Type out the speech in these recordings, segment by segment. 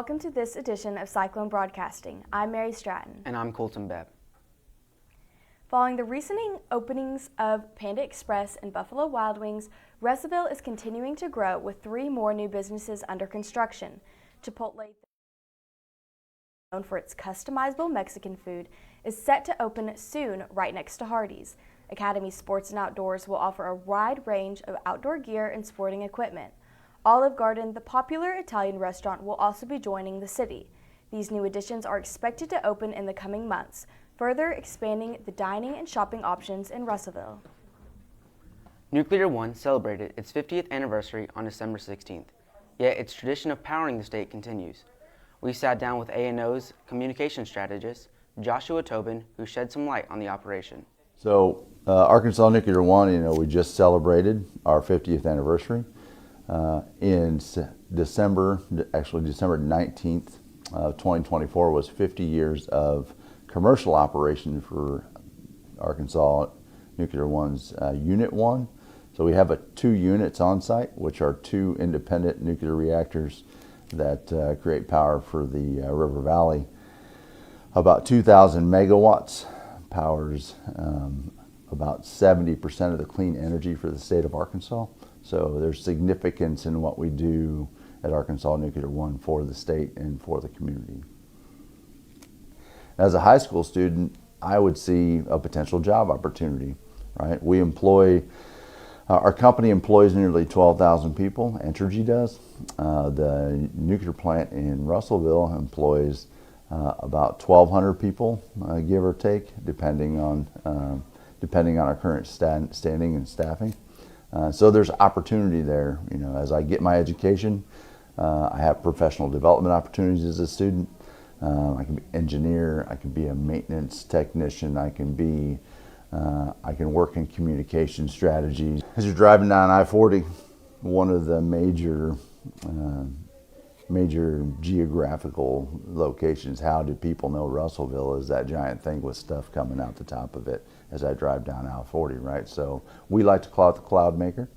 welcome to this edition of Cyclone Broadcasting. I'm Mary Stratton. And I'm Colton Bebb. Following the recent openings of Panda Express and Buffalo Wild Wings, Russellville is continuing to grow with 3 more new businesses under construction. Chipotle, known for its customizable Mexican food, is set to open soon right next to Hardee's. Academy Sports and Outdoors will offer a wide range of outdoor gear and sporting equipment. Olive Garden, the popular Italian restaurant, will also be joining the city. These new additions are expected to open in the coming months, further expanding the dining and shopping options in Russellville. Nuclear One celebrated its 50th anniversary on December 16th, yet its tradition of powering the state continues. We sat down with A&O's communication strategist, Joshua Tobin, who shed some light on the operation. So Arkansas Nuclear One, we just celebrated our 50th anniversary. In December 19th, 2024 was 50 years of commercial operation for Arkansas Nuclear One's Unit 1. So we have 2 units on site, which are 2 independent nuclear reactors that create power for the River Valley. About 2,000 megawatts, powers about 70% of the clean energy for the state of Arkansas. So there's significance in what we do at Arkansas Nuclear One for the state and for the community. As a high school student, I would see a potential job opportunity, right? Our company employs nearly 12,000 people, Entergy does. The nuclear plant in Russellville employs about 1,200 people, give or take, depending on our current standing and staffing. So there's opportunity there. As I get my education, I have professional development opportunities as a student. I can be an engineer, I can be a maintenance technician, I can work in communication strategies. As you're driving down I-40, one of the major geographical locations, how do people know Russellville, is that giant thing with stuff coming out the top of it as I drive down I-40, right? So we like to call it the cloud maker.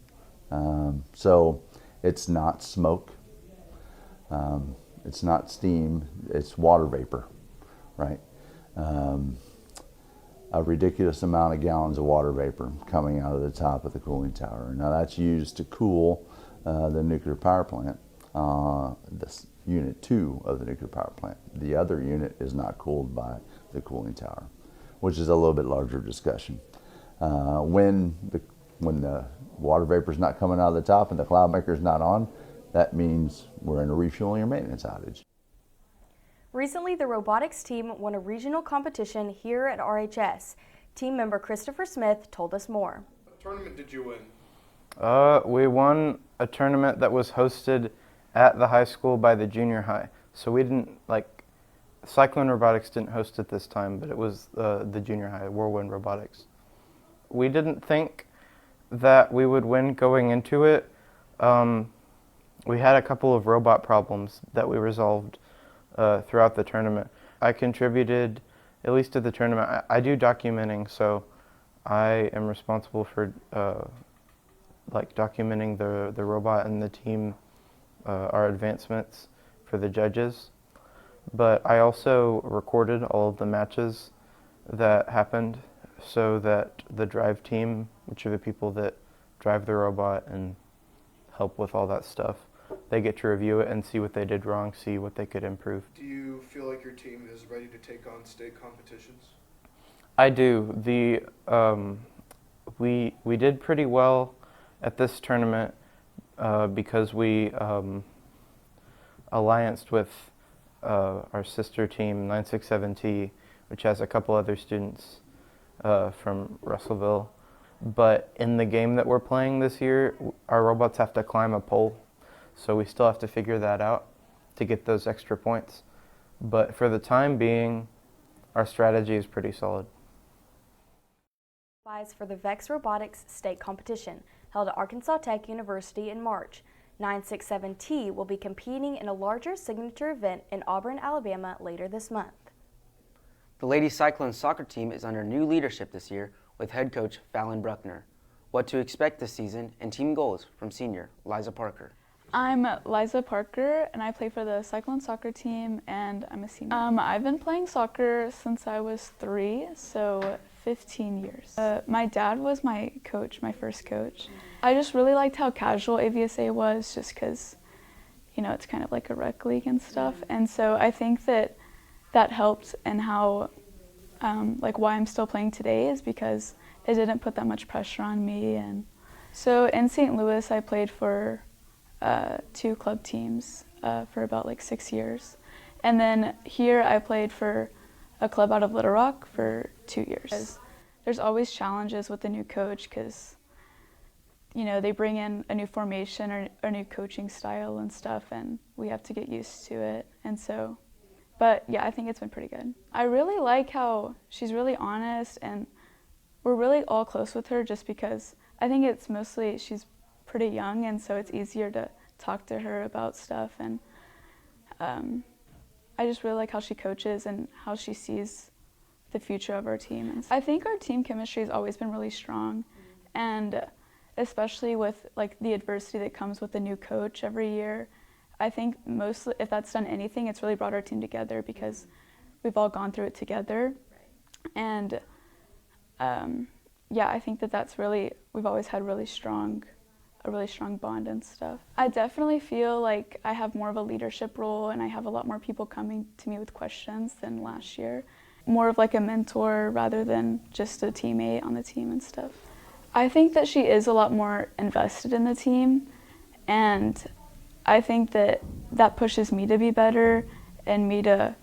So it's not smoke, it's not steam, it's water vapor, right? A ridiculous amount of gallons of water vapor coming out of the top of the cooling tower. Now that's used to cool the nuclear power plant. This unit 2 of the nuclear power plant. The other unit is not cooled by the cooling tower, which is a little bit larger discussion. When the water vapor is not coming out of the top and the cloud maker is not on, that means we're in a refueling or maintenance outage. Recently, the robotics team won a regional competition here at RHS. Team member Christopher Smith told us more. What tournament did you win? We won a tournament that was hosted at the high school by the junior high. So we didn't, Cyclone Robotics didn't host it this time, but it was the junior high, Whirlwind Robotics. We didn't think that we would win going into it. We had a couple of robot problems that we resolved throughout the tournament. I contributed, at least to the tournament. I do documenting, so I am responsible for documenting the robot and the team, our advancements for the judges. But I also recorded all of the matches that happened so that the drive team, which are the people that drive the robot and help with all that stuff, they get to review it and see what they did wrong, see what they could improve. Do you feel like your team is ready to take on state competitions? I do. We did pretty well at this tournament because we allianced with our sister team, 967T, which has a couple other students from Russellville. But in the game that we're playing this year, our robots have to climb a pole, so we still have to figure that out to get those extra points. But for the time being, our strategy is pretty solid. Applies for the VEX Robotics State Competition, held at Arkansas Tech University in March. 967T will be competing in a larger signature event in Auburn, Alabama later this month. The Lady Cyclone soccer team is under new leadership this year with head coach Fallon Bruckner. What to expect this season and team goals from senior Liza Parker. I'm Liza Parker, and I play for the Cyclone soccer team, and I'm a senior. I've been playing soccer since I was 3, so 15 years. My dad was my coach, my first coach. I just really liked how casual AVSA was, just because, you know, it's kind of like a rec league and stuff. And so I think that that helped, and how, like, why I'm still playing today is because it didn't put that much pressure on me. And so in St. Louis, I played for 2 club teams for about like 6 years. And then here I played for a club out of Little Rock for 2 years. There's always challenges with the new coach because, you know, they bring in a new formation or a new coaching style and stuff, and we have to get used to it. And so, but yeah, I think it's been pretty good. I really like how she's really honest, and we're really all close with her just because I think it's mostly she's pretty young, and so it's easier to talk to her about stuff. And I just really like how she coaches and how she sees the future of our team. And I think our team chemistry has always been really strong, and especially with like the adversity that comes with the new coach every year. I think mostly, if that's done anything, it's really brought our team together because we've all gone through it together. And yeah, I think that that's really, we've always had a really strong bond and stuff. I definitely feel like I have more of a leadership role, and I have a lot more people coming to me with questions than last year. More of like a mentor rather than just a teammate on the team and stuff. I think that she is a lot more invested in the team, and I think that that pushes me to be better, and me to,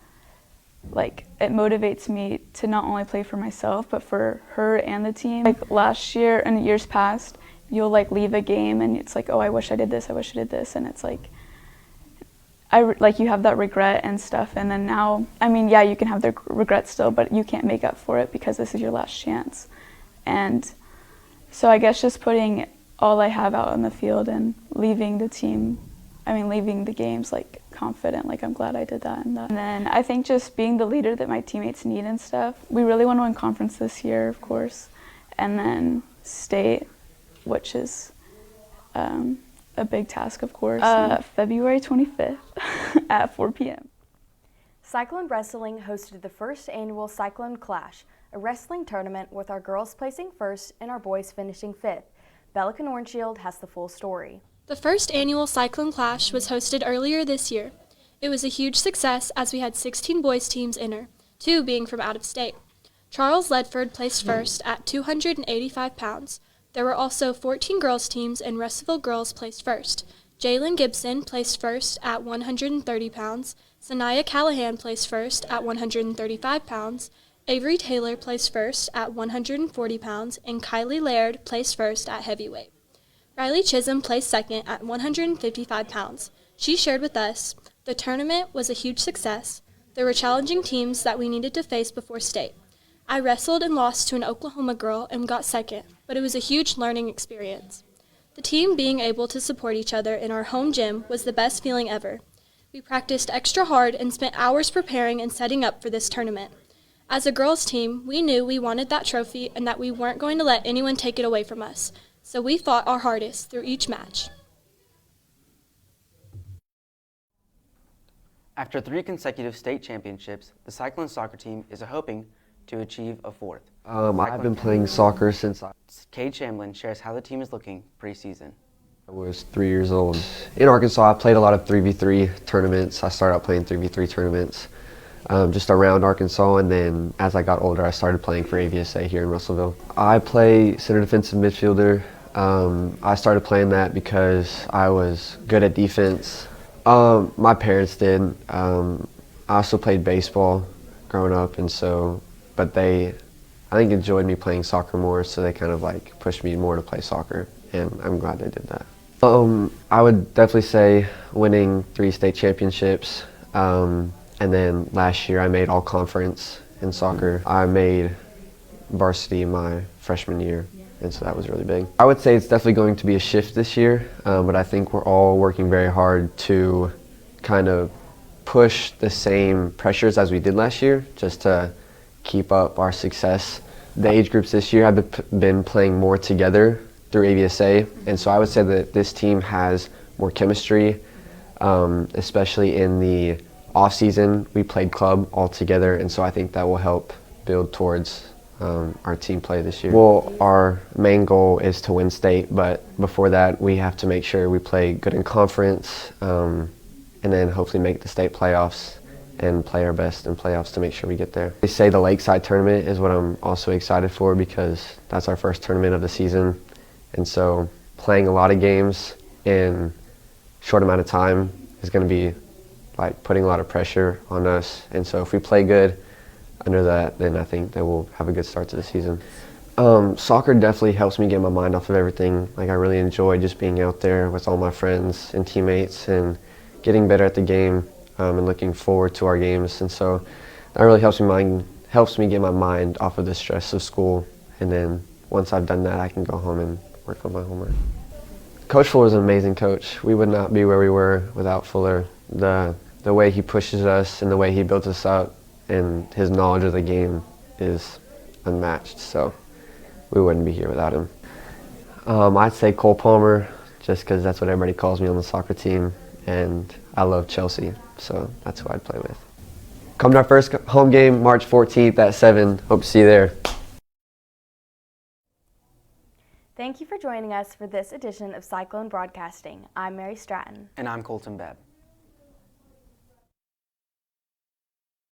like, it motivates me to not only play for myself, but for her and the team. Like last year and years past, you'll like leave a game and it's like, oh, I wish I did this, I wish I did this, and it's like, you have that regret and stuff. And then now, I mean, yeah, you can have the regret still, but you can't make up for it because this is your last chance. And so I guess just putting all I have out on the field and leaving the team, leaving the games like confident, like I'm glad I did that and that. And then I think just being the leader that my teammates need and stuff. We really want to win conference this year, of course, and then state, which is a big task, of course. February 25th at 4 p.m. Cyclone Wrestling hosted the first annual Cyclone Clash, a wrestling tournament with our girls placing first and our boys finishing 5th. Bella Nornshield has the full story. The first annual Cyclone Clash was hosted earlier this year. It was a huge success as we had 16 boys teams enter, 2 being from out of state. Charles Ledford placed first at 285 pounds. There were also 14 girls teams, and Russellville girls placed first. Jalen Gibson placed first at 130 pounds. Sanaya Callahan placed first at 135 pounds. Avery Taylor placed first at 140 pounds, and Kylie Laird placed first at heavyweight. Riley Chisholm placed second at 155 pounds. She shared with us, "The tournament was a huge success. There were challenging teams that we needed to face before state. I wrestled and lost to an Oklahoma girl and got second, but it was a huge learning experience. The team being able to support each other in our home gym was the best feeling ever. We practiced extra hard and spent hours preparing and setting up for this tournament. As a girls' team, we knew we wanted that trophy and that we weren't going to let anyone take it away from us, so we fought our hardest through each match." After 3 consecutive state championships, the Cyclone soccer team is hoping to achieve a 4th. I've been playing soccer since Cade Shamlin shares how the team is looking pre-season. I was 3 years old. In Arkansas, I played a lot of 3v3 tournaments. I started out playing 3v3 tournaments just around Arkansas, and then as I got older, I started playing for AVSA here in Russellville. I play center defensive midfielder. I started playing that because I was good at defense. My parents did. I also played baseball growing up, and so, but they, I think, enjoyed me playing soccer more, so they kind of like pushed me more to play soccer, and I'm glad they did that. I would definitely say winning 3 state championships, and then last year I made all conference in soccer. I made varsity my freshman year, and so that was really big. I would say it's definitely going to be a shift this year, but I think we're all working very hard to kind of push the same pressures as we did last year, just to keep up our success. The age groups this year have been playing more together through AVSA, and so I would say that this team has more chemistry, especially in the off season. We played club all together, and so I think that will help build towards our team play this year. Well, our main goal is to win state, but before that we have to make sure we play good in conference, and then hopefully make the state playoffs and play our best in playoffs to make sure we get there. They say the Lakeside tournament is what I'm also excited for because that's our first tournament of the season, and so playing a lot of games in a short amount of time is going to be like putting a lot of pressure on us, and so if we play good under that, then I think that we'll have a good start to the season. Soccer definitely helps me get my mind off of everything. Like, I really enjoy just being out there with all my friends and teammates and getting better at the game, and looking forward to our games. And so that really helps me get my mind off of the stress of school. And then once I've done that, I can go home and work on my homework. Coach Fuller is an amazing coach. We would not be where we were without Fuller. The way he pushes us and the way he builds us up and his knowledge of the game is unmatched, so we wouldn't be here without him. I'd say Cole Palmer, just because that's what everybody calls me on the soccer team, and I love Chelsea, so that's who I'd play with. Come to our first home game, March 14th at 7. Hope to see you there. Thank you for joining us for this edition of Cyclone Broadcasting. I'm Mary Stratton. And I'm Colton Bebb.